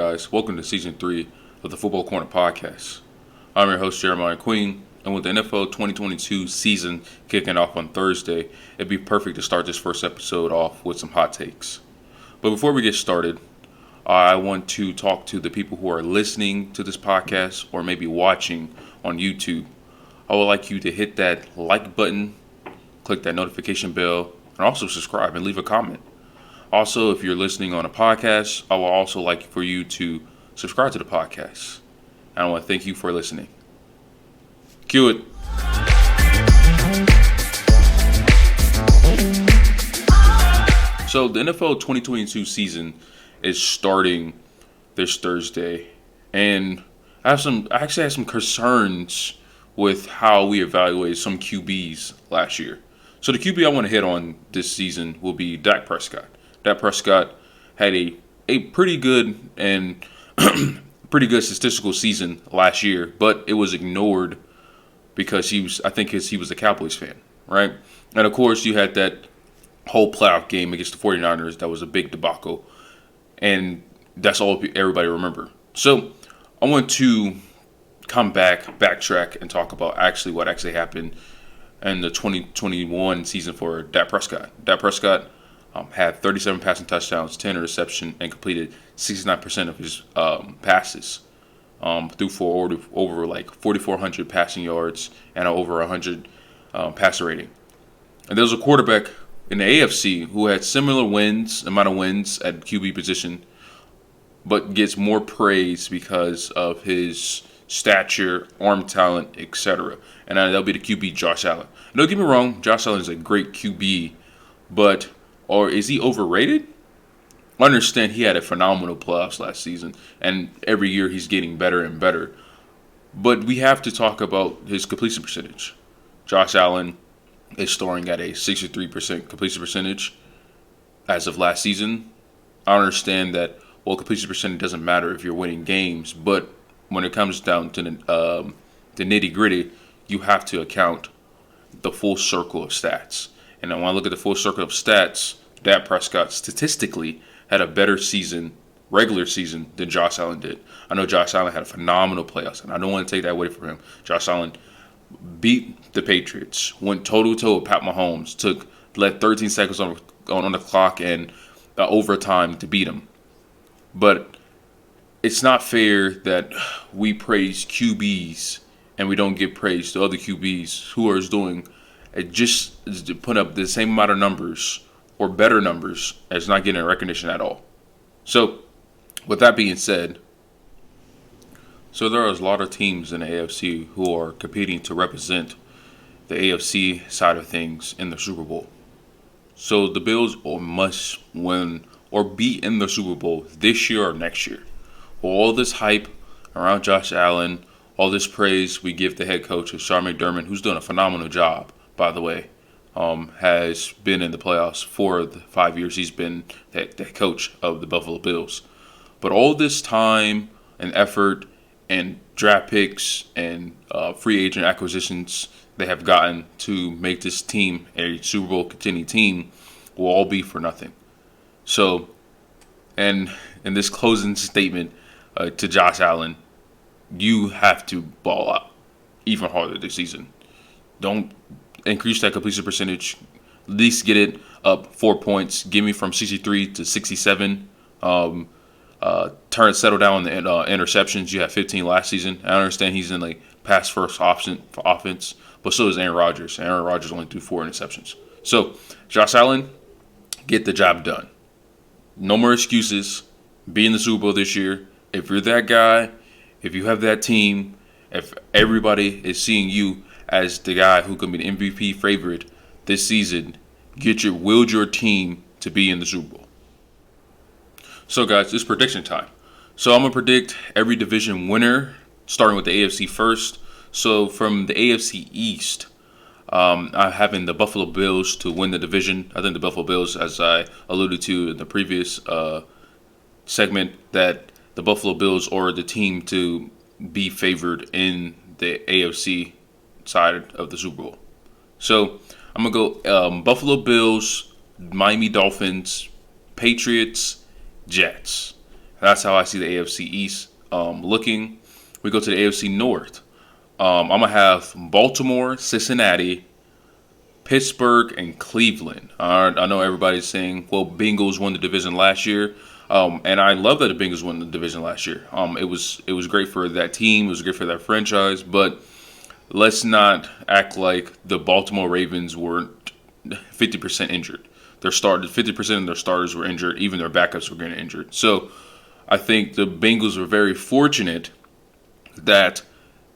guys? Welcome to Season 3 of the Football Corner Podcast. I'm your host, Jeremiah Queen, and with the NFL 2022 season kicking off on Thursday, it'd be perfect to start this first episode off with some hot takes. But before we get started, I want to talk to the people who are listening to this podcast or maybe watching on YouTube. I would like you to hit that like button, click that notification bell, and also subscribe and leave a comment. Also, if you're listening on a podcast, I will also like for you to subscribe to the podcast. And I want to thank you for listening. Cue it. So the NFL 2022 season is starting this Thursday, and I actually had some concerns with how we evaluated some QBs last year. So the QB I want to hit on this season will be Dak Prescott. Dak Prescott had a pretty good and pretty good statistical season last year, but it was ignored because he was a Cowboys fan, right? And of course, you had that whole playoff game against the 49ers that was a big debacle, and that's all everybody remember. So I want to backtrack, and talk about what actually happened in the 2021 season for Dak Prescott. Dak Prescott had 37 passing touchdowns, 10 interceptions, and completed 69% of his passes. Threw for over like 4,400 passing yards and over 100 passer rating. And there was a quarterback in the AFC who had similar amount of wins at QB position, but gets more praise because of his stature, arm talent, etc. And that'll be the QB, Josh Allen. And don't get me wrong, Josh Allen is a great QB, or is he overrated? I understand he had a phenomenal playoffs last season, and every year he's getting better and better. But we have to talk about his completion percentage. Josh Allen is storing at a 63% completion percentage as of last season. I understand that, completion percentage doesn't matter if you're winning games, but when it comes down to the nitty-gritty, you have to account the full circle of stats. And when I look at the full circle of stats, Dak Prescott statistically had a better regular season, than Josh Allen did. I know Josh Allen had a phenomenal playoffs, and I don't want to take that away from him. Josh Allen beat the Patriots, went toe-to-toe with Pat Mahomes, led 13 seconds on the clock and overtime to beat him. But it's not fair that we praise QBs and we don't give praise to other QBs who are doing just put up the same amount of numbers or better numbers as not getting recognition at all. So, with that being said, there are a lot of teams in the AFC who are competing to represent the AFC side of things in the Super Bowl. So the Bills must win or be in the Super Bowl this year or next year. All this hype around Josh Allen, all this praise we give the head coach, Sean McDermott, who's doing a phenomenal job, by the way, has been in the playoffs for the 5 years he's been the coach of the Buffalo Bills. But all this time and effort and draft picks and free agent acquisitions they have gotten to make this team a Super Bowl contending team will all be for nothing. So, and in this closing statement to Josh Allen, you have to ball out even harder this season. Don't increase that completion percentage. At least get it up 4 points. Give me from 63 to 67. Settle down on the interceptions. You had 15 last season. I understand he's in like pass first option for offense, but so is Aaron Rodgers. Aaron Rodgers only threw 4 interceptions. So, Josh Allen, get the job done. No more excuses. Be in the Super Bowl this year. If you're that guy, if you have that team, if everybody is seeing you as the guy who can be the MVP favorite this season, build your team to be in the Super Bowl. So guys, it's prediction time. So I'm going to predict every division winner, starting with the AFC first. So from the AFC East, I'm having the Buffalo Bills to win the division. I think the Buffalo Bills, as I alluded to in the previous segment, that the Buffalo Bills are the team to be favored in the AFC side of the Super Bowl. So I'm going to go Buffalo Bills, Miami Dolphins, Patriots, Jets. That's how I see the AFC East looking. We go to the AFC North. I'm gonna have Baltimore, Cincinnati, Pittsburgh, and Cleveland. I know everybody's saying, well, Bengals won the division last year, and I love that the Bengals won the division last year. It was great for that team. It was great for that franchise. But let's not act like the Baltimore Ravens weren't 50% injured. Their starters, 50% of their starters were injured. Even their backups were getting injured. So I think the Bengals were very fortunate that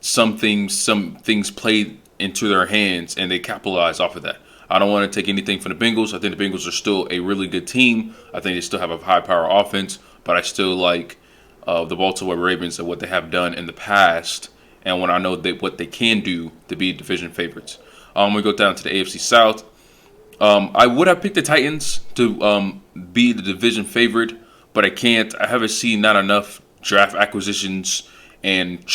some things played into their hands and they capitalized off of that. I don't want to take anything from the Bengals. I think the Bengals are still a really good team. I think they still have a high power offense, but I still like the Baltimore Ravens and what they have done in the past, and when I know what they can do to be division favorites. We go down to the AFC South. I would have picked the Titans to be the division favorite, but I can't. I haven't seen not enough draft acquisitions and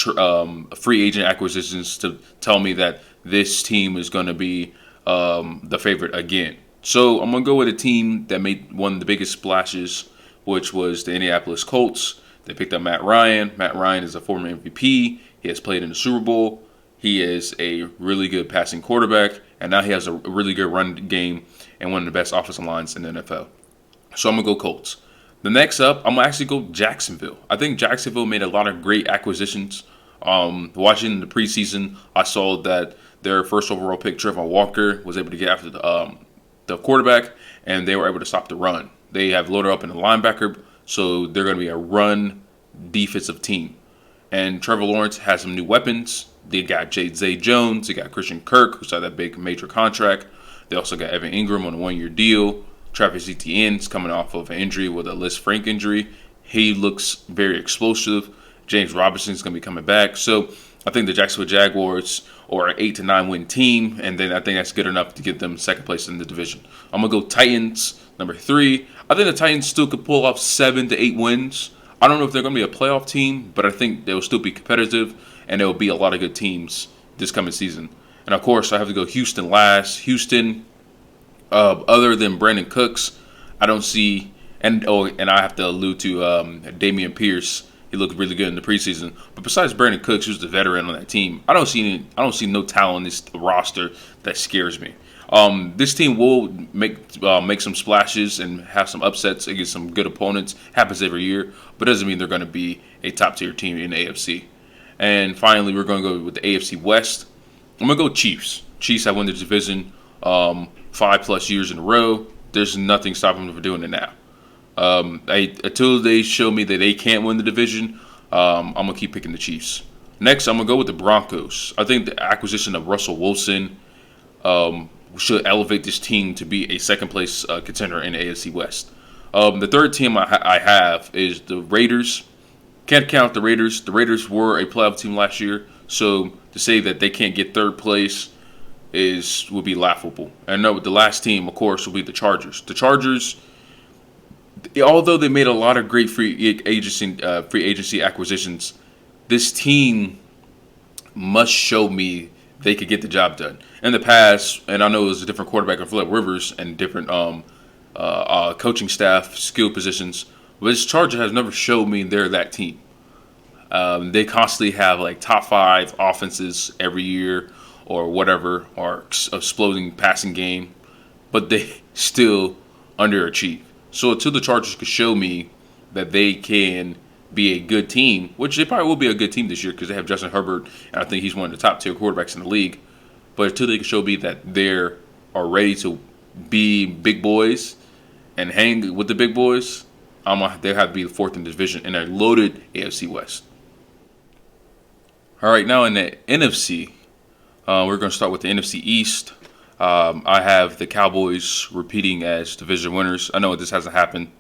free agent acquisitions to tell me that this team is going to be the favorite again. So I'm going to go with a team that made one of the biggest splashes, which was the Indianapolis Colts. They picked up Matt Ryan. Matt Ryan is a former MVP. He has played in the Super Bowl. He is a really good passing quarterback, and now he has a really good run game and one of the best offensive lines in the NFL. So I'm going to go Colts. The next up, I'm going to actually go Jacksonville. I think Jacksonville made a lot of great acquisitions. Watching the preseason, I saw that their first overall pick, Trevor Walker, was able to get after the quarterback, and they were able to stop the run. They have loaded up in the linebacker, so they're going to be a run defensive team. And Trevor Lawrence has some new weapons. They got Zay Jones. They got Christian Kirk, who signed that big major contract. They also got Evan Ingram on a one-year deal. Travis Etienne's coming off of an injury with a Liz Frank injury. He looks very explosive. James Robinson's going to be coming back. So I think the Jacksonville Jaguars are an 8 to 9 win team, and then I think that's good enough to get them second place in the division. I'm going to go Titans, number 3. I think the Titans still could pull off 7 to 8 wins. I don't know if they're going to be a playoff team, but I think they'll still be competitive, and there will be a lot of good teams this coming season. And, of course, I have to go Houston last. Houston, other than Brandon Cooks, I don't see – and I have to allude to Dameon Pierce. He looked really good in the preseason. But besides Brandon Cooks, who's the veteran on that team, I don't see no talent on this roster that scares me. This team will make some splashes and have some upsets against some good opponents. Happens every year, but doesn't mean they're going to be a top tier team in the AFC. And finally, we're going to go with the AFC West. I'm going to go Chiefs. Chiefs have won the division 5+ years in a row. There's nothing stopping them from doing it now. Until they show me that they can't win the division, I'm going to keep picking the Chiefs. Next, I'm going to go with the Broncos. I think the acquisition of Russell Wilson should elevate this team to be a second-place contender in the AFC West. The third team I have is the Raiders. Can't count the Raiders. The Raiders were a playoff team last year, so to say that they can't get third place would be laughable. And no, the last team, of course, will be the Chargers. The Chargers, although they made a lot of great free agency acquisitions, this team must show me they could get the job done. In the past, and I know it was a different quarterback in Phillip Rivers and different coaching staff, skill positions, but this Charger has never showed me they're that team. They constantly have like top 5 offenses every year or whatever, or exploding passing game, but they still underachieve. So until the Chargers could show me that they can be a good team, which they probably will be a good team this year because they have Justin Herbert, and I think he's one of the top tier quarterbacks in the league. But until they can show me that they are ready to be big boys and hang with the big boys, they have to be the 4th in the division in a loaded AFC West. All right, now in the NFC, we're going to start with the NFC East. I have the Cowboys repeating as division winners. I know this hasn't happened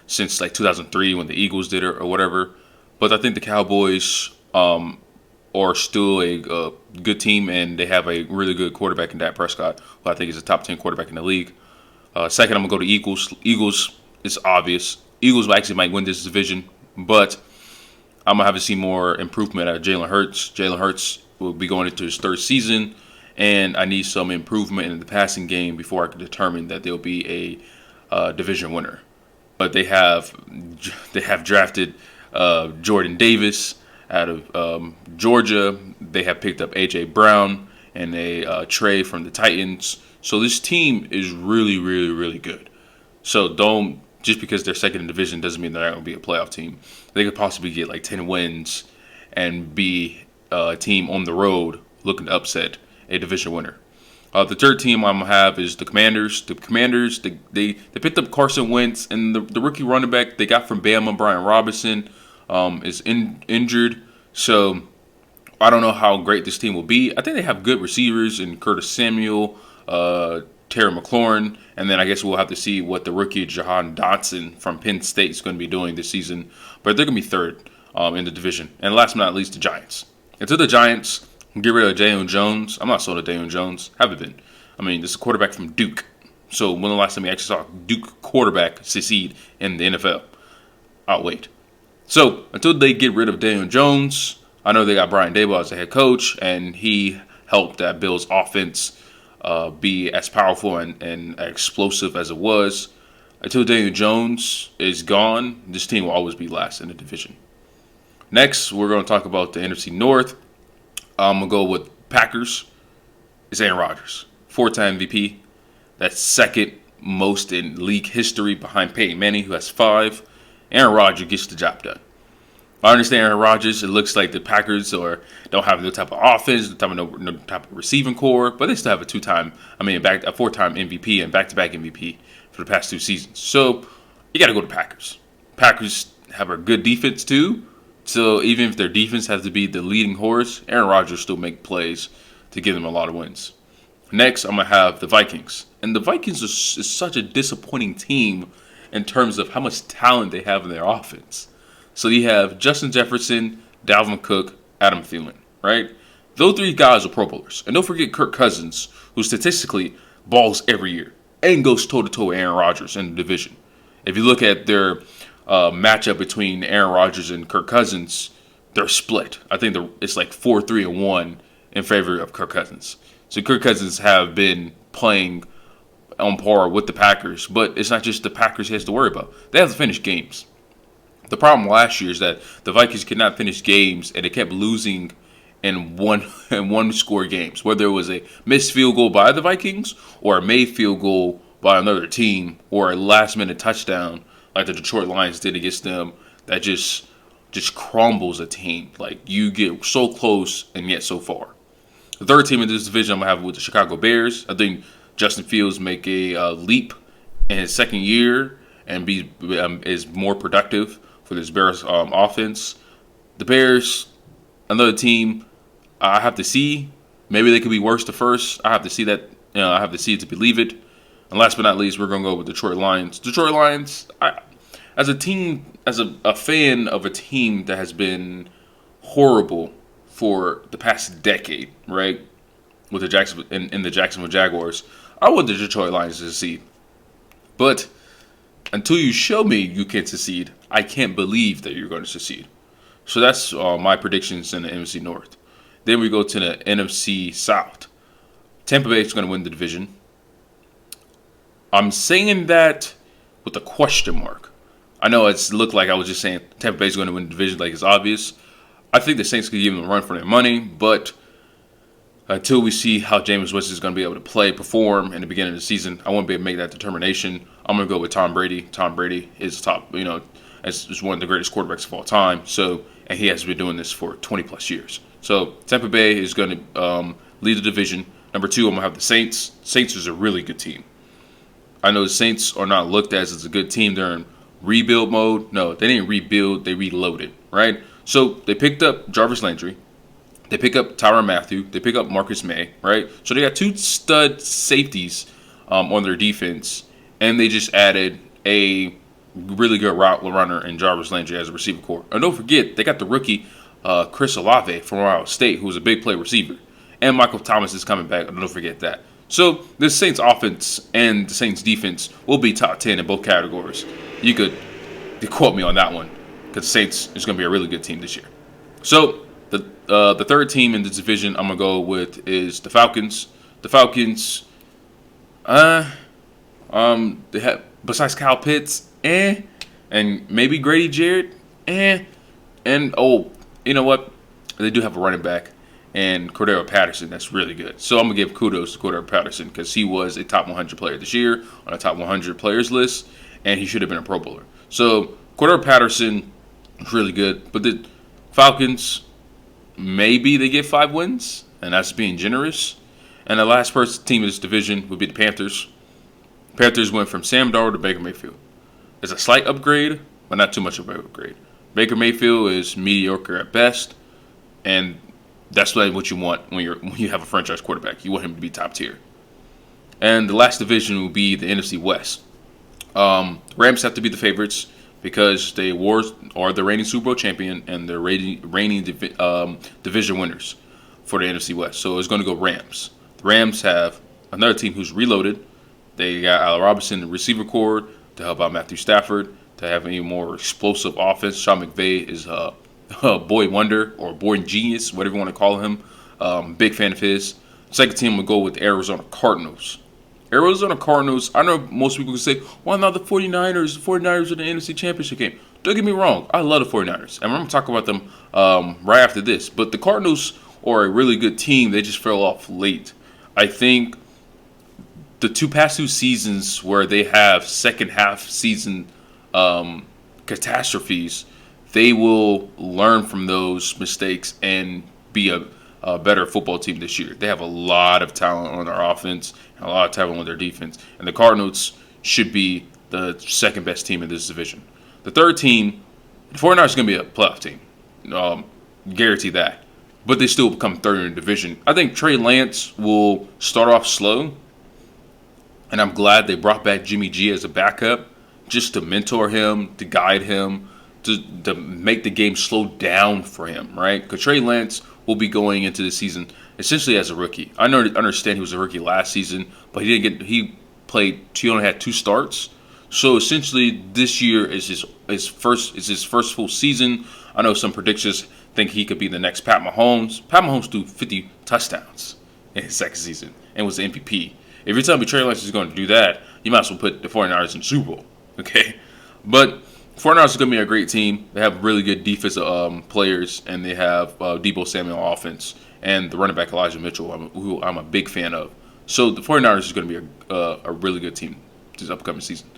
since like 2003 when the Eagles did it or whatever, but I think the Cowboys are still a good team, and they have a really good quarterback in Dak Prescott, who I think is a top 10 quarterback in the league. Second, I'm going to go to Eagles. Eagles is obvious. Eagles actually might win this division, but I'm going to have to see more improvement out of Jalen Hurts. Jalen Hurts will be going into his 3rd season, and I need some improvement in the passing game before I can determine that they'll be a division winner. but they have drafted Jordan Davis out of Georgia. They have picked up A.J. Brown and a trade from the Titans. So this team is really, really, really good. So don't just because they're second in division doesn't mean they're not going to be a playoff team. They could possibly get like 10 wins and be a team on the road looking to upset a division winner. The third team I'm gonna have is the Commanders. The Commanders they picked up Carson Wentz, and the rookie running back they got from Bama, Brian Robinson, is injured. So I don't know how great this team will be. I think they have good receivers in Curtis Samuel, Terry McLaurin, and then I guess we'll have to see what the rookie Jahan Dotson from Penn State is going to be doing this season. But they're going to be third in the division. And last but not least, the Giants. Until the Giants get rid of Daniel Jones, I'm not sold on Daniel Jones. Haven't been. I mean, this is a quarterback from Duke. So when the last time we actually saw a Duke quarterback succeed in the NFL? I'll wait. So until they get rid of Daniel Jones, I know they got Brian Daboll as the head coach, and he helped that Bills offense be as powerful and explosive as it was. Until Daniel Jones is gone, this team will always be last in the division. Next, we're going to talk about the NFC North. I'm going to go with Packers. It's Aaron Rodgers, 4-time MVP. That's second most in league history behind Peyton Manning, who has 5. Aaron Rodgers gets the job done. I understand Aaron Rodgers. It looks like the Packers don't have no type of offense, no type of receiving core, but they still have a 4-time MVP and back-to-back MVP for the past 2 seasons. So you got to go to Packers. Packers have a good defense too. So even if their defense has to be the leading horse, Aaron Rodgers still make plays to give them a lot of wins. Next, I'm gonna have the Vikings, and the Vikings is such a disappointing team in terms of how much talent they have in their offense. So you have Justin Jefferson, Dalvin Cook, Adam Thielen, right? Those 3 guys are Pro Bowlers. And don't forget Kirk Cousins, who statistically balls every year and goes toe-to-toe with Aaron Rodgers in the division. If you look at their matchup between Aaron Rodgers and Kirk Cousins, they're split. I think it's like 4-3-1 in favor of Kirk Cousins. So Kirk Cousins have been playing on par with the Packers, but it's not just the Packers he has to worry about. They have to finish games. The problem last year is that the Vikings could not finish games, and they kept losing in one score games. Whether it was a missed field goal by the Vikings or a made field goal by another team or a last-minute touchdown like the Detroit Lions did against them, that just crumbles a team. Like, you get so close and yet so far. The third team in this division I'm going to have with the Chicago Bears. I think Justin Fields make a leap in his second year and is more productive for this Bears offense. The Bears, another team I have to see. Maybe they could be worse to first. I have to see that. I have to see it to believe it. And last but not least, we're going to go with Detroit Lions. Detroit Lions, as a team, as a fan of a team that has been horrible for the past decade, right? With the Jacksonville Jaguars, I want the Detroit Lions to succeed. But until you show me you can succeed, I can't believe that you're going to succeed. So that's my predictions in the NFC North. Then we go to the NFC South. Tampa Bay is going to win the division. I'm saying that with a question mark. I know it's looked like I was just saying Tampa Bay is going to win the division like it's obvious. I think the Saints could give them a run for their money, but until we see how Jameis Winston is going to be able to perform in the beginning of the season, I won't be able to make that determination. I'm going to go with Tom Brady. Tom Brady is top, is one of the greatest quarterbacks of all time. So, and he has been doing this for 20 plus years. So Tampa Bay is going to lead the division. Number 2, I'm going to have the Saints. Saints is a really good team. I know the Saints are not looked at as a good team. They're in rebuild mode. No, they didn't rebuild. They reloaded, right? So they picked up Jarvis Landry. They pick up Tyrann Mathieu. They pick up Marcus May, right? So they got 2 stud safeties on their defense, and they just added a really good route runner in Jarvis Landry as a receiver core. And don't forget, they got the rookie Chris Olave from Ohio State, who's a big play receiver. And Michael Thomas is coming back. Don't forget that. So the Saints offense and the Saints defense will be top 10 in both categories. You could quote me on that one, because the Saints is going to be a really good team this year. So the third team in this division I'm going to go with is the Falcons. The Falcons, they have, besides Kyle Pitts, and maybe Grady Jarrett, and you know what? They do have a running back and Cordero Patterson that's really good. So I'm gonna give kudos to Cordero Patterson because he was a top 100 player this year on a top 100 players list, and he should have been a Pro Bowler. So Cordero Patterson is really good, but the Falcons maybe they get 5 wins, and that's being generous. And the last team in this division would be the Panthers. Panthers went from Sam Darnold to Baker Mayfield. It's a slight upgrade, but not too much of an upgrade. Baker Mayfield is mediocre at best, and that's what you want when you have a franchise quarterback. You want him to be top tier. And the last division will be the NFC West. Rams have to be the favorites because they are the reigning Super Bowl champion and the reigning division winners for the NFC West. So it's going to go Rams. The Rams have another team who's reloaded. They got Allen Robinson, the receiver corps, to help out Matthew Stafford, to have a more explosive offense. Sean McVay is a boy wonder or boy genius, whatever you want to call him. Big fan of his. Second team will go with the Arizona Cardinals. Arizona Cardinals, I know most people can say, why not the 49ers? The 49ers are the NFC Championship game. Don't get me wrong. I love the 49ers. And I'm going to talk about them right after this. But the Cardinals are a really good team. They just fell off late. I think the past two seasons where they have second half season catastrophes, they will learn from those mistakes and be a better football team this year. They have a lot of talent on their offense and a lot of talent on their defense. And the Cardinals should be the second best team in this division. The third team, the 49ers is going to be a playoff team. Guarantee that. But they still become third in the division. I think Trey Lance will start off slow. And I'm glad they brought back Jimmy G as a backup just to mentor him, to guide him, to make the game slow down for him, right? Because Trey Lance will be going into the season essentially as a rookie. I understand he was a rookie last season, but he only had 2 starts. So essentially this year is his first full season. I know some predictions think he could be the next Pat Mahomes. Pat Mahomes threw 50 touchdowns in his second season and was the MVP. If you're telling me Trey Lance is going to do that, you might as well put the 49ers in the Super Bowl, okay? But 49ers is going to be a great team. They have really good defensive players, and they have Deebo Samuel offense and the running back Elijah Mitchell, who I'm a big fan of. So the 49ers is going to be a really good team this upcoming season.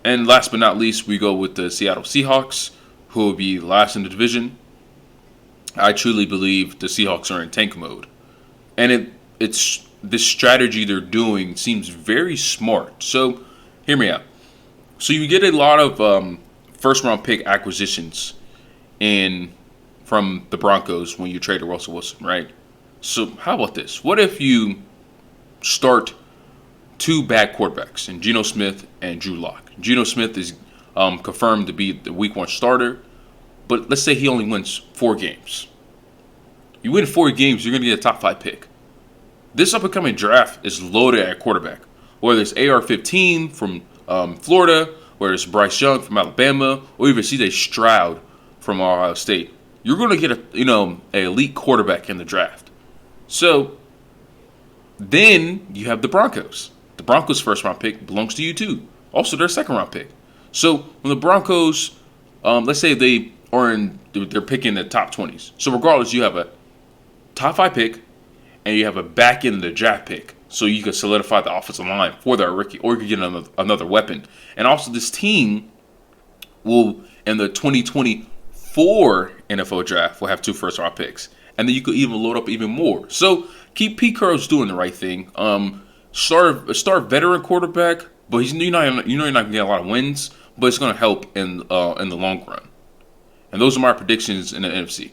And last but not least, we go with the Seattle Seahawks, who will be last in the division. I truly believe the Seahawks are in tank mode. And it's this strategy they're doing seems very smart. So, hear me out. So you get a lot of first-round pick acquisitions from the Broncos when you trade a Russell Wilson, right? So how about this? What if you start 2 bad quarterbacks in Geno Smith and Drew Lock? Geno Smith is confirmed to be the Week 1 starter, but let's say he only wins 4 games. You win 4 games, you're going to get a top 5 pick. This up-and-coming draft is loaded at quarterback. Whether it's AR-15 from Florida, whether it's Bryce Young from Alabama, or even C.J. Stroud from Ohio State, you're going to get an elite quarterback in the draft. So then you have the Broncos. The Broncos' first-round pick belongs to you too. Also, their second-round pick. So when the Broncos, let's say they're picking the top 20s. So regardless, you have a top 5 pick, and you have a back end of the draft pick, so you can solidify the offensive line for that rookie, or you can get another weapon. And also, this team will, in the 2024 NFL draft, will have 2 first-round picks, and then you could even load up even more. So keep Pete Carroll's doing the right thing. Start veteran quarterback, but you're not gonna get a lot of wins, but it's gonna help in the long run. And those are my predictions in the NFC.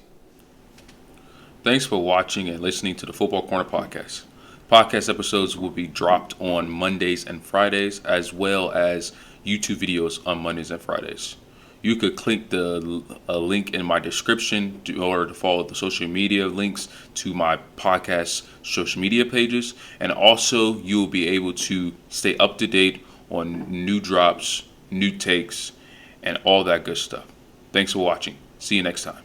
Thanks for watching and listening to the Football Corner Podcast. Podcast episodes will be dropped on Mondays and Fridays, as well as YouTube videos on Mondays and Fridays. You could click the link in my description in order to follow the social media links to my podcast social media pages. And also, you'll be able to stay up to date on new drops, new takes, and all that good stuff. Thanks for watching. See you next time.